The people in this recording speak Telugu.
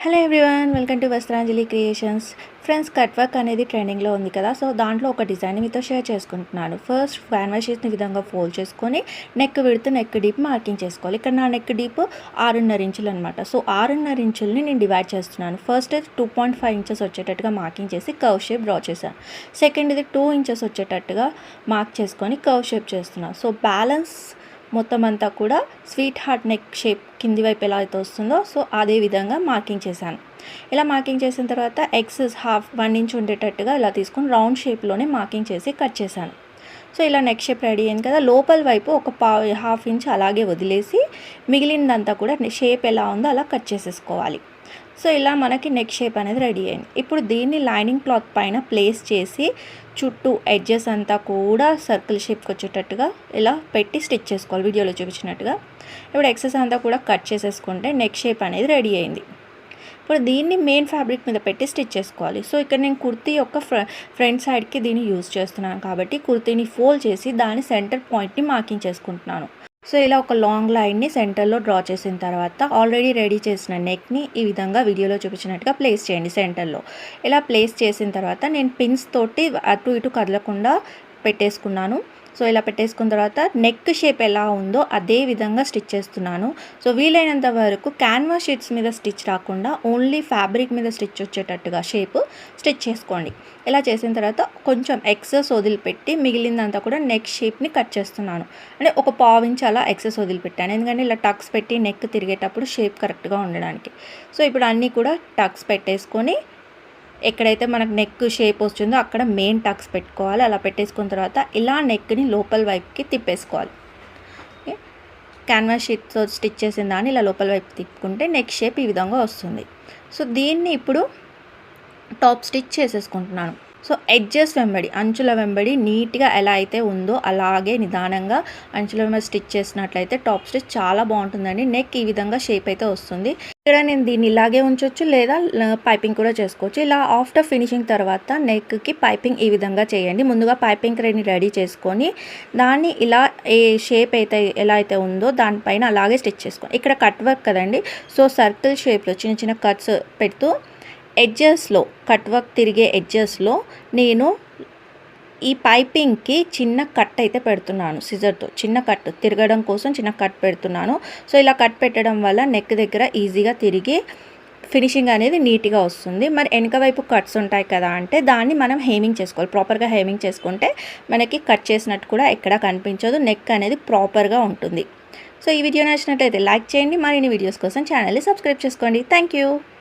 Hello everyone, welcome to Vastranjali creations. Friends, cut work అనేది ట్రెండింగ్లో ఉంది కదా. సో దాంట్లో ఒక డిజైన్ మీతో షేర్ చేసుకుంటున్నాను. ఫస్ట్ క్యాన్వాస్ షీట్ని విధంగా ఫోల్డ్ చేసుకొని neck width, neck deep marking చేసుకోవాలి. ఇక్కడ నా నెక్ డీప్ 6.5 ఇంచులు అనమాట. సో 6.5 ఇంచుల్ని నేను డివైడ్ చేస్తున్నాను. ఫస్ట్ 2.5 ఇంచెస్ వచ్చేటట్టుగా మార్కింగ్ చేసి కర్వ్ షేప్ డ్రా చేశాను. సెకండ్ ఇది 2 ఇంచెస్ వచ్చేటట్టుగా మార్క్ చేసుకొని కర్వ్ షేప్ చేస్తున్నాను. సో బ్యాలెన్స్ మొత్తం అంతా కూడా స్వీట్ హార్ట్ నెక్ షేప్ కింది వైపు ఎలా అయితే వస్తుందో సో అదే విధంగా మార్కింగ్ చేశాను. ఇలా మార్కింగ్ చేసిన తర్వాత ఎక్సెస్ 1/2 ఇంచ్ ఉండేటట్టుగా ఇలా తీసుకొని రౌండ్ షేప్లోనే మార్కింగ్ చేసి కట్ చేశాను. సో ఇలా నెక్ షేప్ రెడీ అయింది కదా. లోపల వైపు ఒక 1/2 ఇంచ్ అలాగే వదిలేసి మిగిలినదంతా కూడా షేప్ ఎలా ఉందో అలా కట్ చేసేసుకోవాలి. సో ఇలా మనకి నెక్ షేప్ అనేది రెడీ అయింది. ఇప్పుడు దీన్ని లైనింగ్ క్లాత్ పైన ప్లేస్ చేసి చుట్టూ ఎడ్జెస్ అంతా కూడా సర్కిల్ షేప్కి వచ్చేటట్టుగా ఇలా పెట్టి స్టిచ్ చేసుకోవాలి వీడియోలో చూపించినట్టుగా. ఇప్పుడు ఎక్సెస్ అంతా కూడా కట్ చేసేసుకుంటే నెక్ షేప్ అనేది రెడీ అయింది. ఇప్పుడు దీన్ని మెయిన్ ఫ్యాబ్రిక్ మీద పెట్టి స్టిచ్ చేసుకోవాలి. సో ఇక్కడ నేను కుర్తీ యొక్క ఫ్రంట్ సైడ్కి దీన్ని యూజ్ చేస్తున్నాను కాబట్టి కుర్తీని ఫోల్డ్ చేసి దాని సెంటర్ పాయింట్ని మార్కింగ్ చేసుకుంటున్నాను. సో ఇలా ఒక లాంగ్ లైన్ని సెంటర్లో డ్రా చేసిన తర్వాత ఆల్రెడీ రెడీ చేసిన నెక్ని ఈ విధంగా వీడియోలో చూపించినట్టుగా ప్లేస్ చేయండి సెంటర్లో. ఇలా ప్లేస్ చేసిన తర్వాత నేను పిన్స్ తోటి అటు ఇటు కదలకుండా పెట్టేసుకున్నాను. సో ఇలా పెట్టేసుకున్న తర్వాత నెక్ షేప్ ఎలా ఉందో అదే విధంగా స్టిచ్ చేస్తున్నాను. సో వీలైనంత వరకు క్యాన్వాస్ షీట్స్ మీద స్టిచ్ రాకుండా ఓన్లీ ఫ్యాబ్రిక్ మీద స్టిచ్ వచ్చేటట్టుగా షేప్ స్టిచ్ చేసుకోండి. ఇలా చేసిన తర్వాత కొంచెం ఎక్సెస్ వదిలిపెట్టి మిగిలిందంతా కూడా నెక్ షేప్ని కట్ చేస్తున్నాను. అంటే ఒక 1/4 ఇంచ్ అలా ఎక్సెస్ వదిలిపెట్టాను, ఎందుకంటే ఇలా టక్స్ పెట్టి నెక్ తిరిగేటప్పుడు షేప్ కరెక్ట్గా ఉండడానికి. సో ఇప్పుడు అన్నీ కూడా టక్స్ పెట్టేసుకొని ఎక్కడైతే మనకు నెక్ షేప్ వస్తుందో అక్కడ మెయిన్ టక్స్ పెట్టుకోవాలి. అలా పెట్టేసుకున్న తర్వాత ఇలా నెక్ని లోపల వైపుకి తిప్పేసుకోవాలి. క్యాన్వాస్ షీట్తో స్టిచ్ చేసిన దాన్ని ఇలా లోపల వైపు తిప్పుకుంటే నెక్ షేప్ ఈ విధంగా వస్తుంది. సో దీన్ని ఇప్పుడు టాప్ స్టిచ్ చేసేసుకుంటున్నాను. సో ఎడ్జెస్ వెంబడి, అంచుల వెంబడి నీట్గా ఎలా అయితే ఉందో అలాగే నిదానంగా అంచుల వెంబడి స్టిచ్ చేసినట్లయితే టాప్ స్టిచ్ చాలా బాగుంటుందండి. నెక్ ఈ విధంగా షేప్ అయితే వస్తుంది. ఇక్కడ నేను దీన్ని ఇలాగే ఉంచవచ్చు లేదా పైపింగ్ కూడా చేసుకోవచ్చు. ఇలా ఆఫ్టర్ ఫినిషింగ్ తర్వాత నెక్కి పైపింగ్ ఈ విధంగా చేయండి. ముందుగా పైపింగ్ థ్రెడ్ని రెడీ చేసుకొని దాన్ని ఇలా ఏ షేప్ అయితే ఎలా అయితే ఉందో దానిపైన అలాగే స్టిచ్ చేసుకోండి. ఇక్కడ కట్ వర్క్ కదండి, సో సర్కిల్ షేప్లో చిన్న చిన్న కట్స్ పెడుతూ ఎడ్జెస్లో కట్ వర్క్ తిరిగే ఎడ్జెస్లో నేను ఈ పైపింగ్కి చిన్న కట్ అయితే పెడుతున్నాను. సిజర్తో చిన్న కట్ తిరగడం కోసం చిన్న కట్ పెడుతున్నాను. సో ఇలా కట్ పెట్టడం వల్ల నెక్ దగ్గర ఈజీగా తిరిగి ఫినిషింగ్ అనేది నీట్గా వస్తుంది. మరి వెనక వైపు కట్స్ ఉంటాయి కదా అంటే దాన్ని మనం హేమింగ్ చేసుకోవాలి. ప్రాపర్గా హేమింగ్ చేసుకుంటే మనకి కట్ చేసినట్టు కూడా ఎక్కడా కనిపించదు, నెక్ అనేది ప్రాపర్గా ఉంటుంది. సో ఈ వీడియో నచ్చినట్లయితే లైక్ చేయండి. మరిన్ని వీడియోస్ కోసం ఛానల్ని సబ్స్క్రైబ్ చేసుకోండి. Thank you.